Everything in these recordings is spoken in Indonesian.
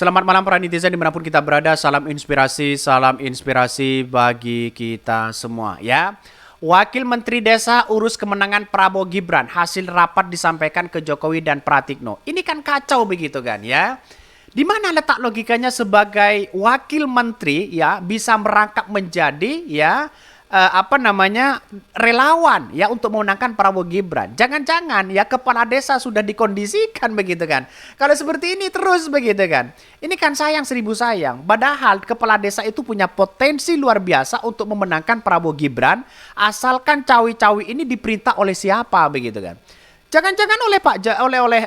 Selamat malam para netizen dimanapun kita berada. Salam inspirasi bagi kita semua ya. Wakil Menteri Desa urus kemenangan Prabowo Gibran. Hasil rapat disampaikan ke Jokowi dan Pratikno. Ini kan kacau begitu kan ya. Di mana letak logikanya sebagai wakil menteri ya bisa merangkap menjadi ya relawan ya untuk memenangkan Prabowo Gibran. Jangan-jangan ya kepala desa sudah dikondisikan begitu kan. Kalau seperti ini terus begitu kan. Ini kan sayang seribu sayang. Padahal kepala desa itu punya potensi luar biasa untuk memenangkan Prabowo Gibran asalkan cawi-cawi ini diperintah oleh siapa begitu kan. Jangan-jangan oleh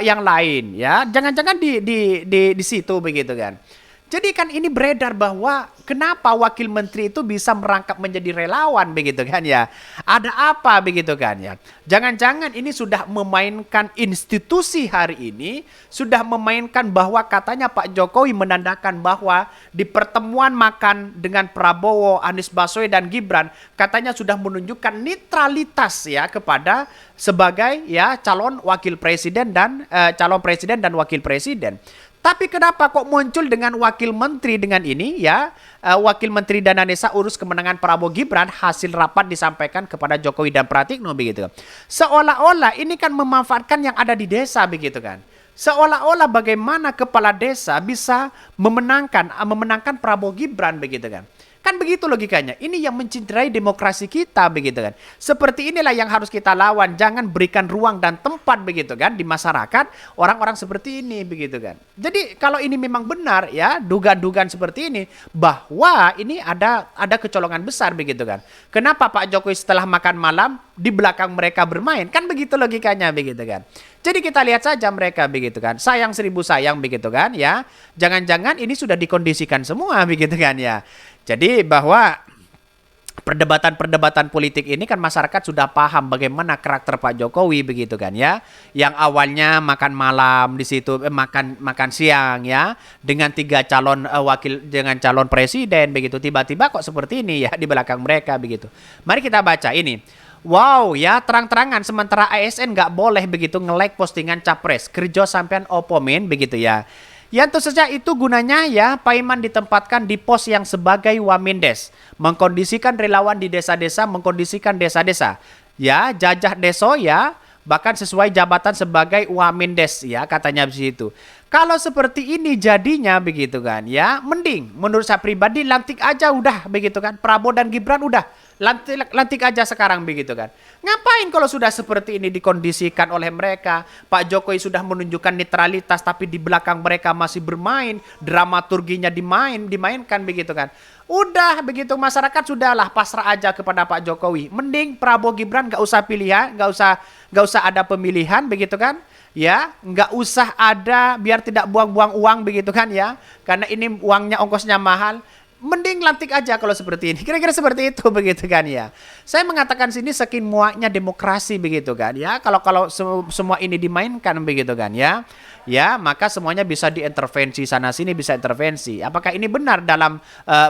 yang lain ya. Jangan-jangan di situ begitu kan. Jadi kan ini beredar bahwa kenapa wakil menteri itu bisa merangkap menjadi relawan begitu kan ya. Ada apa begitu kan ya. Jangan-jangan ini sudah memainkan institusi hari ini. Sudah memainkan bahwa katanya Pak Jokowi menandakan bahwa di pertemuan makan dengan Prabowo, Anies Baswedan, Gibran. Katanya sudah menunjukkan netralitas ya kepada sebagai ya calon presiden dan wakil presiden. Tapi kenapa kok muncul dengan wakil menteri dengan ini ya, wakil menteri dana desa urus kemenangan Prabowo Gibran, hasil rapat disampaikan kepada Jokowi dan Pratikno begitu. Seolah-olah ini kan memanfaatkan yang ada di desa begitu kan. Seolah-olah bagaimana kepala desa bisa memenangkan Prabowo Gibran begitu kan. Kan begitu logikanya. Ini yang mencintai demokrasi kita begitu kan. Seperti inilah yang harus kita lawan. Jangan berikan ruang dan tempat begitu kan di masyarakat orang-orang seperti ini begitu kan. Jadi kalau ini memang benar ya dugaan-dugaan seperti ini bahwa ini ada kecolongan besar begitu kan. Kenapa Pak Jokowi setelah makan malam di belakang mereka bermain? Kan begitu logikanya begitu kan. Jadi kita lihat saja mereka begitu kan. Sayang seribu sayang begitu kan ya. Jangan-jangan ini sudah dikondisikan semua begitu kan ya. Jadi bahwa perdebatan politik ini kan masyarakat sudah paham bagaimana karakter Pak Jokowi begitu kan ya. Yang awalnya makan malam di situ makan siang ya dengan dengan calon presiden begitu. Tiba-tiba kok seperti ini ya di belakang mereka begitu. Mari kita baca ini. Wow ya terang-terangan sementara ASN nggak boleh begitu nge-like postingan capres. Kerja sampean opomen begitu ya. Yang tentu saja itu gunanya ya Paiman ditempatkan di pos yang sebagai Wamindes. Mengkondisikan relawan di desa-desa, mengkondisikan desa-desa. Ya jajah deso ya bahkan sesuai jabatan sebagai Wamindes ya katanya begitu. Kalau seperti ini jadinya begitu kan ya mending menurut saya pribadi lantik aja udah begitu kan. Prabowo dan Gibran udah lantik aja sekarang begitu kan. Ngapain kalau sudah seperti ini dikondisikan oleh mereka. Pak Jokowi sudah menunjukkan netralitas tapi di belakang mereka masih bermain. Dramaturginya dimainkan begitu kan. Udah begitu masyarakat sudahlah pasrah aja kepada Pak Jokowi. Mending Prabowo Gibran gak usah pilihan, gak usah ada pemilihan begitu kan. Ya, nggak usah ada biar tidak buang-buang uang begitu kan ya. Karena ini uangnya ongkosnya mahal. Mending lantik aja kalau seperti ini. Kira-kira seperti itu begitu kan ya. Saya mengatakan sini saking muaknya demokrasi begitu kan ya. Kalau semua ini dimainkan begitu kan ya. Ya, maka semuanya bisa diintervensi sana sini bisa intervensi. Apakah ini benar dalam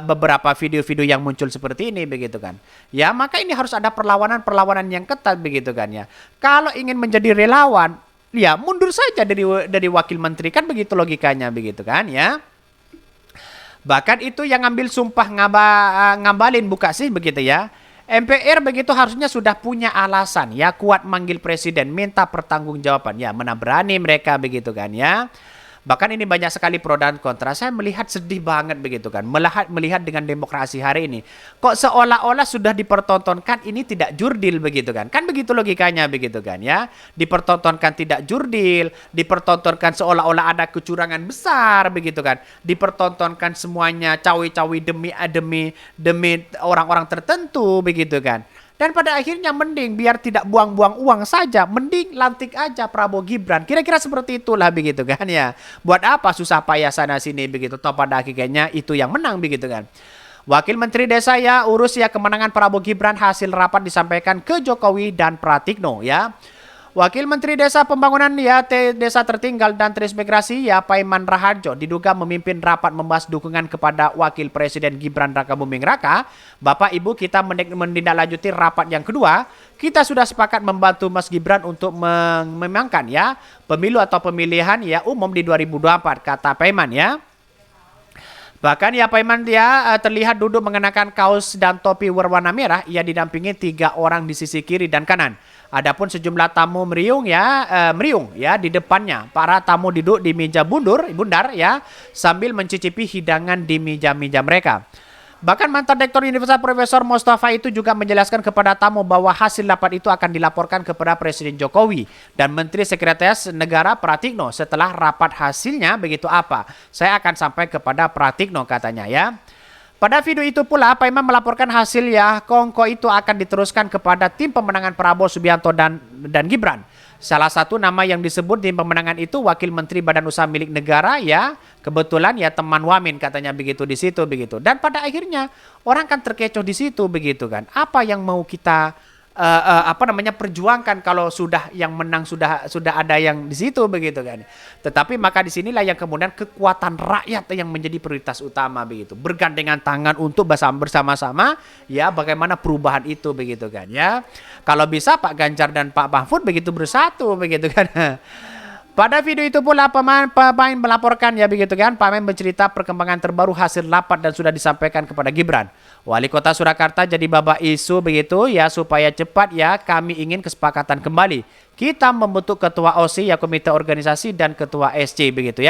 beberapa video-video yang muncul seperti ini begitu kan? Ya, maka ini harus ada perlawanan yang ketat begitu kan ya. Kalau ingin menjadi relawan ya mundur saja dari wakil menteri kan begitu logikanya begitu kan ya. Bahkan itu yang ngambil sumpah ngabalin buka sih begitu ya. MPR begitu harusnya sudah punya alasan ya kuat manggil presiden minta pertanggungjawaban ya mana berani mereka begitu kan ya. Bahkan ini banyak sekali pro dan kontra. Saya melihat sedih banget begitu kan. Melihat dengan demokrasi hari ini. Kok seolah-olah sudah dipertontonkan ini tidak jurdil begitu kan. Kan begitu logikanya begitu kan ya. Dipertontonkan tidak jurdil. Dipertontonkan seolah-olah ada kecurangan besar begitu kan. Dipertontonkan semuanya cawi-cawi demi orang-orang tertentu begitu kan. Dan pada akhirnya mending biar tidak buang-buang uang saja, mending lantik aja Prabowo Gibran. Kira-kira seperti itulah begitu kan ya. Buat apa susah payah sana sini begitu. Toh pada akhirnya itu yang menang begitu kan. Wakil Menteri Desa ya urus ya kemenangan Prabowo Gibran hasil rapat disampaikan ke Jokowi dan Pratikno ya. Wakil Menteri Desa Pembangunan Desa Tertinggal dan Transmigrasi Paiman Raharjo diduga memimpin rapat membahas dukungan kepada Wakil Presiden Gibran Rakabuming Raka. Bapak Ibu, kita menindaklanjuti rapat yang kedua. Kita sudah sepakat membantu Mas Gibran untuk memenangkan pemilu atau pemilihan umum di 2024, kata Paiman Bahkan Paiman terlihat duduk mengenakan kaos dan topi berwarna merah. Ia didampingi 3 orang di sisi kiri dan kanan. Adapun sejumlah tamu meriung di depannya. Para tamu duduk di meja bundar sambil mencicipi hidangan di meja-meja mereka. Bahkan mantan Rektor Universitas Profesor Mustafa itu juga menjelaskan kepada tamu bahwa hasil rapat itu akan dilaporkan kepada Presiden Jokowi dan Menteri Sekretaris Negara Pratikno. Setelah rapat hasilnya begitu apa, saya akan sampai kepada Pratikno, katanya Pada video itu pula, Paiman melaporkan hasil kongko itu akan diteruskan kepada tim pemenangan Prabowo Subianto dan Gibran. Salah satu nama yang disebut tim pemenangan itu Wakil Menteri Badan Usaha Milik Negara kebetulan teman Wamin, katanya begitu di situ begitu. Dan pada akhirnya orang kan terkecoh di situ begitu kan. Apa yang mau kita perjuangkan kalau sudah yang menang sudah ada yang di situ begitu kan. Tetapi maka disinilah yang kemudian kekuatan rakyat yang menjadi prioritas utama begitu. Bergandengan tangan untuk bersama-sama bagaimana perubahan itu begitu kan Kalau bisa Pak Ganjar dan Pak Mahfud begitu bersatu begitu kan. Pada video itu pula Paiman melaporkan begitu kan. Paiman bercerita perkembangan terbaru hasil rapat dan sudah disampaikan kepada Gibran. Wali Kota Surakarta jadi babak isu begitu supaya cepat kami ingin kesepakatan kembali. Kita membentuk ketua OSI komite organisasi dan ketua SC begitu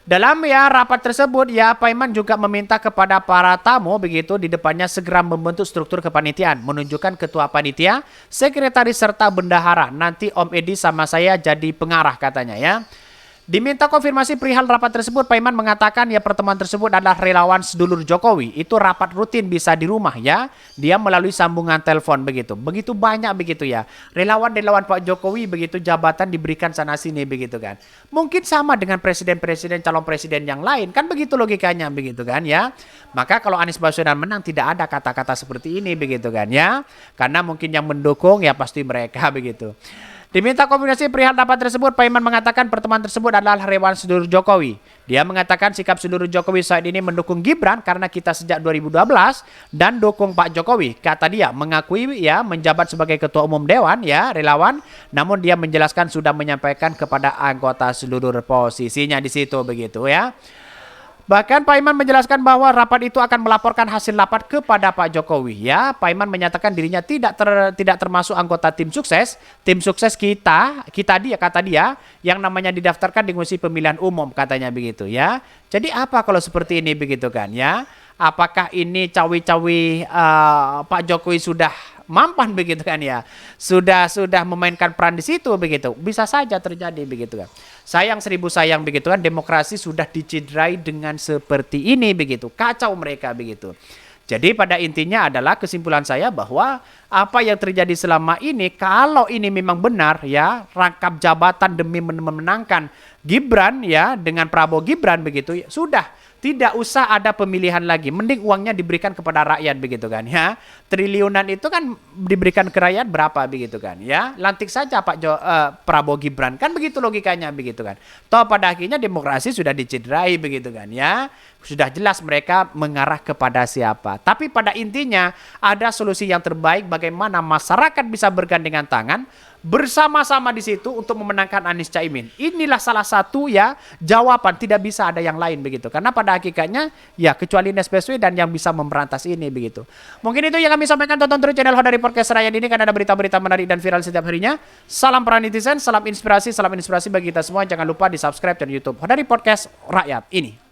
Dalam rapat tersebut Paiman juga meminta kepada para tamu begitu di depannya segera membentuk struktur kepanitiaan, menunjukkan ketua panitia, sekretaris serta bendahara. Nanti Om Edi sama saya jadi pengarah, katanya Diminta konfirmasi perihal rapat tersebut, Paiman mengatakan pertemuan tersebut adalah relawan sedulur Jokowi. Itu rapat rutin bisa di rumah Dia melalui sambungan telepon begitu. Begitu banyak begitu Relawan-relawan Pak Jokowi begitu jabatan diberikan sana sini begitu kan. Mungkin sama dengan presiden-presiden calon presiden yang lain kan begitu logikanya begitu kan Maka kalau Anies Baswedan menang tidak ada kata-kata seperti ini begitu kan Karena mungkin yang mendukung pasti mereka begitu. Diminta komunikasi perihal rapat tersebut, Paiman mengatakan pertemuan tersebut adalah relawan seluruh Jokowi. Dia mengatakan sikap seluruh Jokowi saat ini mendukung Gibran karena kita sejak 2012 dan dukung Pak Jokowi. Kata dia mengakui menjabat sebagai ketua umum dewan relawan, namun dia menjelaskan sudah menyampaikan kepada anggota seluruh posisinya di situ begitu Bahkan Paiman menjelaskan bahwa rapat itu akan melaporkan hasil rapat kepada Pak Jokowi Paiman menyatakan dirinya tidak termasuk anggota tim sukses. Tim sukses kita kata dia yang namanya didaftarkan di Komisi Pemilihan Umum, katanya begitu Jadi apa kalau seperti ini begitu kan Apakah ini cawi-cawi Pak Jokowi sudah mampan begitu kan sudah memainkan peran di situ begitu, bisa saja terjadi begitu kan. Sayang seribu sayang begitu kan, demokrasi sudah dicederai dengan seperti ini begitu, kacau mereka begitu. Jadi pada intinya adalah kesimpulan saya bahwa apa yang terjadi selama ini, kalau ini memang benar rangkap jabatan demi memenangkan Gibran dengan Prabowo Gibran begitu sudah tidak usah ada pemilihan lagi, mending uangnya diberikan kepada rakyat begitu kan triliunan itu kan diberikan ke rakyat berapa begitu kan lantik saja Prabowo Gibran kan begitu logikanya begitu kan. Toh pada akhirnya demokrasi sudah dicederai begitu kan sudah jelas mereka mengarah kepada siapa. Tapi pada intinya ada solusi yang terbaik bagaimana masyarakat bisa bergandengan tangan bersama-sama di situ untuk memenangkan Anies Caimin. Inilah salah satu jawaban, tidak bisa ada yang lain begitu. Karena pada hakikatnya kecuali Anies Baswedan yang bisa memberantas ini begitu. Mungkin itu yang kami sampaikan. Tonton terus channel Hodari Podcast Rakyat ini karena ada berita-berita menarik dan viral setiap harinya. Salam para netizen, salam inspirasi bagi kita semua. Jangan lupa di subscribe channel YouTube Hodari Podcast Rakyat ini.